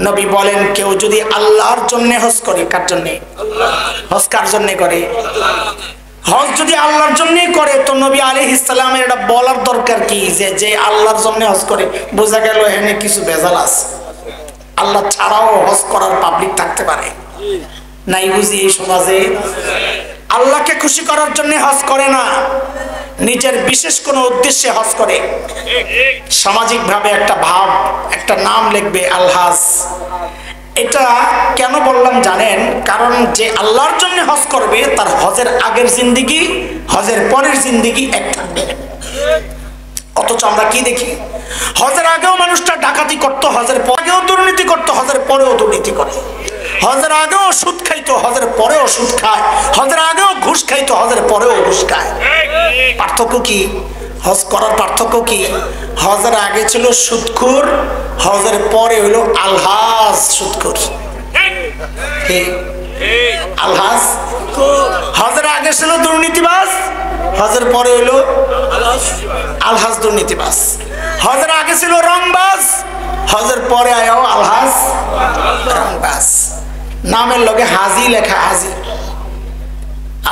নবী বলেন কেউ যদি আল্লাহর জন্য হজ করে, কার জন্য হজ, কার জন্য করে হজ যদি আল্লাহর জন্যই করে, তো নবী আলাইহিস সালামের এটা বলার দরকার কি যে যে আল্লাহর জন্য হজ করে? বোঝা গেল এখানে কিছু ভেজাল আছে। আল্লাহ ছাড়াও হজ করার পাবলিক থাকতে পারে, নাই বুঝি এই সমাজে? আল্লাহকে খুশি করার জন্য হজ করে না, নিজের বিশেষ কোনো উদ্দেশ্যে হজ করে। সামাজিক ভাবে একটা ভাব, একটা নাম লিখবে আলহাজ। এটা কেন বললাম জানেন? কারণ যে আল্লাহর জন্য হজ করবে তার হজের আগের জিন্দেগি, হজের পরের জিন্দেগি এক থাকবে। অথচ আমরা কি দেখি, হজের আগেও মানুষটা ডাকাতি করতো, হজের পরেও দুর্নীতি করতো, হজের পরেও দুর্নীতি করে। হজের আগেও সুদ খাইতো, হজের পরেও সুদ খায়। হজের আগেও ঘুষ খাইতো, হজের পরেও ঘুষ খায়। পার্থক্য কি? হজ করার পার্থক্য কি? হজের আগে ছিল সুদখোর, হজের পরে হইল আলহাজ সুদখোর। আলহাজ হজের আগে ছিল দুর্নীতিবাজ, হজের পরে হইল আলহাজ দুর্নীতিবাজ। হজের আগে ছিল রংবাজ, হজের পরে আয়ও আলহাজ রংবাজ। নামের লগে হাজি লেখা, হাজি।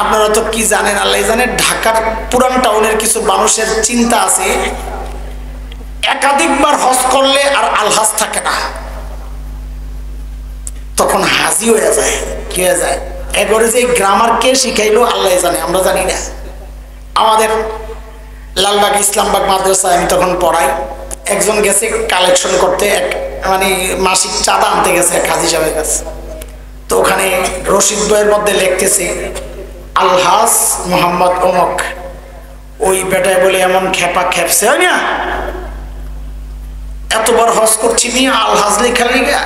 আপনারা তো কি জানেন, আল্লাহ জানেন, ঢাকার পুরান টাউনের কিছু মানুষের চিন্তা আছে, একাধিকবার হজ করলে আর আলহাজ থাকে না, তখন হাজি হয়ে যায়। কি হয়ে যায়? এবারে যে গ্রামার কে শিখাইলো আল্লাহ জানে, আমরা জানি না। আমাদের লালবাগ ইসলামবাগ মাদ্রাসায় আমি তখন পড়াই, একজন গেছে কালেকশন করতে, মানে মাসিক চাঁদা আনতে গেছে এক হাজি সাহেবের কাছে। তো ওখানে রশিদ বইয়ের মধ্যে লিখতেছে আলহাজ মোহাম্মদ অমক। ওই বেটায় বলে এমন খেপা খেপছে, হয় না, এতবার হজ করছি নিয়ে আলহাজ লেখা লেখা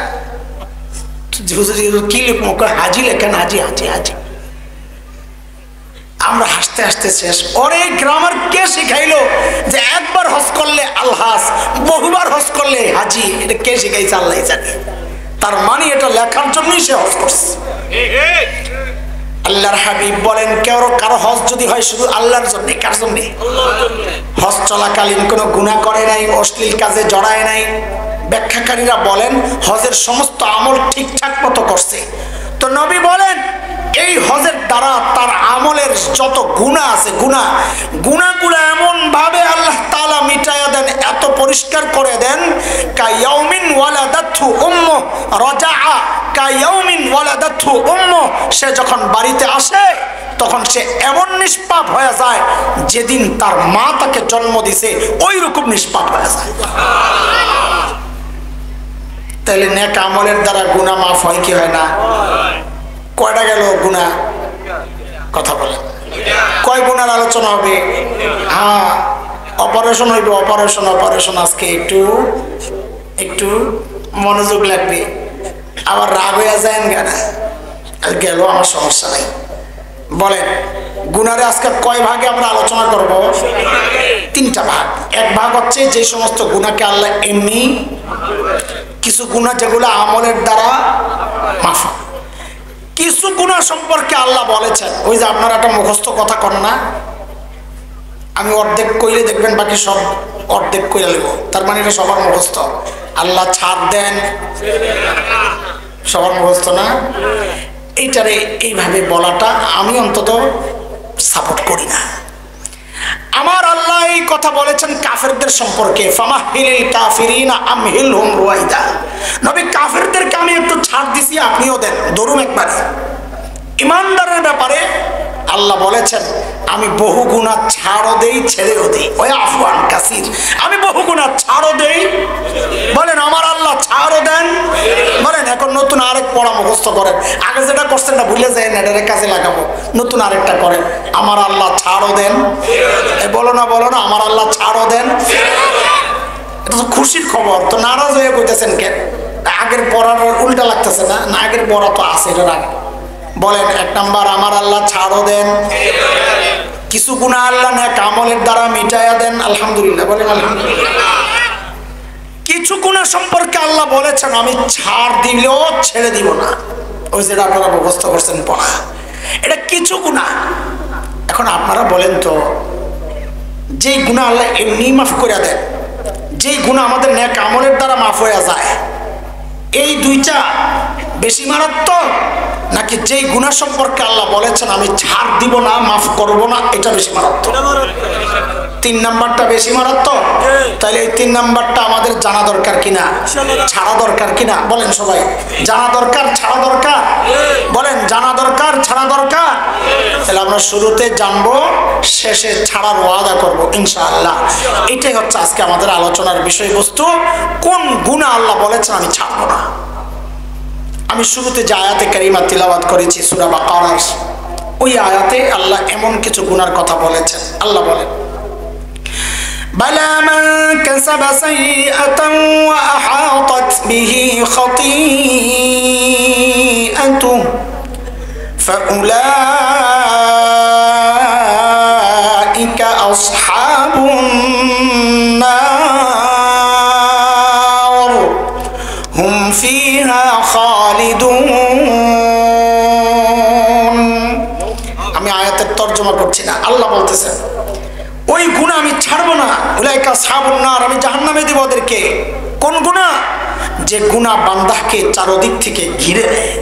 কি লিখবো? হাজি লেখেন, হাজি হাজি হাজি। আমরা হাসতে হাসতে শেষ। ওরে গ্রামার কে শিখাইলো যে একবার হজ করলে আলহাজ, বহুবার হজ করলে হাজি? এটা কে শিখাইছে? আল্লাহ জানে। তার মানে এটা লেখার জন্যই সে হজ করছে। আল্লাহর হাবিব বলেন কারো হজ যদি হয় শুধু আল্লাহর জন্য, কার জন্য? হজ চলাকালীন কোনো গুনাহ করে নাই, অশ্লীল কাজে জড়ায় নাই। ব্যাখ্যাকারীরা বলেন হজের সমস্ত আমল ঠিকঠাক মতো করছে। তো নবী বলেন এই হজের দ্বারা তার আমলের যত গুনাহ আছে, গুনাহগুলো এমন ভাবে আল্লাহ তাআলা মিটায়া দেন, এত পরিষ্কার করে দেন, কায়াউমিন ওয়ালাদাতহু উম্মু রাজাআ কায়াউমিন ওয়ালাদাতহু উম্মু। সে যখন বাড়িতে আসে তখন সে এমন নিষ্পাপ হয়ে যায় যেদিন তার মা তাকে জন্ম দিছে ওই রকম নিষ্পাপ হয়ে যায়। তাহলে নেক আমলের দ্বারা গুনাহ মাফ হয় কি হয় না? কয়টা গেল গুনাহ? কথা বলেন, কয় গুনার আলোচনা হবে? হ্যাঁ, অপারেশন হইবে, অপারেশন। আজকে একটু মনোযোগ লাগবে। আবার রাগ হয়ে যায় না, গেল, আমার সমস্যা নাই। বলেন গুনারে আজকে কয় ভাগে আমরা আলোচনা করব? 3টা ভাগ। এক ভাগ হচ্ছে যে সমস্ত গুনাহকে আল্লাহ এমনি, কিছু গুনাহ যেগুলো আমলের দ্বারা মাফ। কিছু গুনাহ সম্পর্কে আল্লাহ বলেছেন, ওই যে আপনারা একটা মুখস্থ কথা কর না, আমি অর্ধেক কইলে দেখবেন বাকি সব অর্ধেক কইলে নেব, তার মানে এটা সবার মুখস্থ। আল্লাহ ছাড় দেন, সবার মুখস্থ না? এইটারে এইভাবে বলাটা আমি অন্তত সাপোর্ট করি না। আমার আল্লাহ এই কথা বলেছেন কাফেরদের সম্পর্কে, ফামাহিলিল কাফিরিনা আমহিলহুম রুয়াইদা। নবী কাফেরদেরকে আমি একটু ছাড় দিছি, আপনিও দেন, ধরুন একবারে। ইমানদারের ব্যাপারে আল্লাহ বলেছেন আমি বহু গুনাহ ছাড়ও দেই, ছেড়েও দেই, ওয়া আফওয়ান কাসীর। আমি বহু গুনাহ ছাড়ও দেই, বলেন আমার আল্লাহ ছাড়ও দেন, বলেন। এখন নতুন আরেক পড়া মুখস্থ করেন, আগে যেটা করছেন না ভুলে যায় না, এটারে কাজে লাগাবো, নতুন আরেকটা করেন, আমার আল্লাহ ছাড়ও দেন। বলো না আমার আল্লাহ ছাড়ও দেন। এটা তো খুশির খবর, তো নারাজ হয়ে কইতেছেন কেন? আগের পড়ার উল্টা লাগতেছে না? না, আগের পড়া তো আছে, এটার আগে বলেন। 1 নাম্বার আমার আল্লাহ ছাড়ও দেন। কিছু গুনাহ আল্লাহ নেক আমলের দ্বারা মিটায়া দেন, আলহামদুলিল্লাহ, বলেন আলহামদুলিল্লাহ। কিছু গুনাহ সম্পর্কে আল্লাহ বলেছেন আমি ছাড় দিলেও ছেড়ে দিব না, ওই যেটা আপনারা মুখস্থ করছেন পড়া, এটা কিছু গুনাহ। এখন আপনারা বলেন তো, যেই গুনাহ আল্লাহ এমনি মাফ করে দেন, যেই গুনাহ আমাদের নেক আমলের দ্বারা মাফ হয়ে যায়, এই দুইটা বেশি মারাত্মক, নাকি যেই গুনাহ সম্পর্কে আল্লাহ বলেছেন আমি ছাড় দিব না, মাফ করব না, এটা বেশি মারাত্মক? 3 নাম্বারটা বেশি মারাত্মক। তাহলে এই 3 নাম্বারটা আমাদের জানা দরকার কিনা, ছাড়া দরকার কিনা? বলেন সবাই, জানা দরকার, ছাড়া দরকার? বলেন, জানা দরকার, ছাড়া দরকার? তাহলে আমরা শুরুতে জানবো, শেষে ছাড়ার ওয়াদা করবো ইনশাআল্লাহ। এটাই হচ্ছে আজকে আমাদের আলোচনার বিষয়বস্তু। কোন গুনাহ আল্লাহ বলেছেন আমি ছাড়বো না। আমি শুরুতে যে আয়াতে কারিমা তিলাওয়াত করেছি সূরা বাকারার, ওই আয়াতে আল্লাহ এমন কিছু গুনার কথা বলেছেন। আল্লাহ বলেন, বালা মান কাসাবা সাইয়্যাতান ওয়া আহাতাত বিহি খাতিআতুহু ফাউলাইকা আসহাবুন নার হুম ফিহা খালিদুন। আমি আয়াতের তরজমা করছি না, আল্লাহ বলতেছেন ওই গুনাহ আমি ছাড়বো না। উলাইকা আসহাবুন নার, আমি জাহান্নামে দেব ওদেরকে। কোন গুনাহ? যে গুনাহ বান্দাকে চারদিক থেকে ঘিরে নেয়।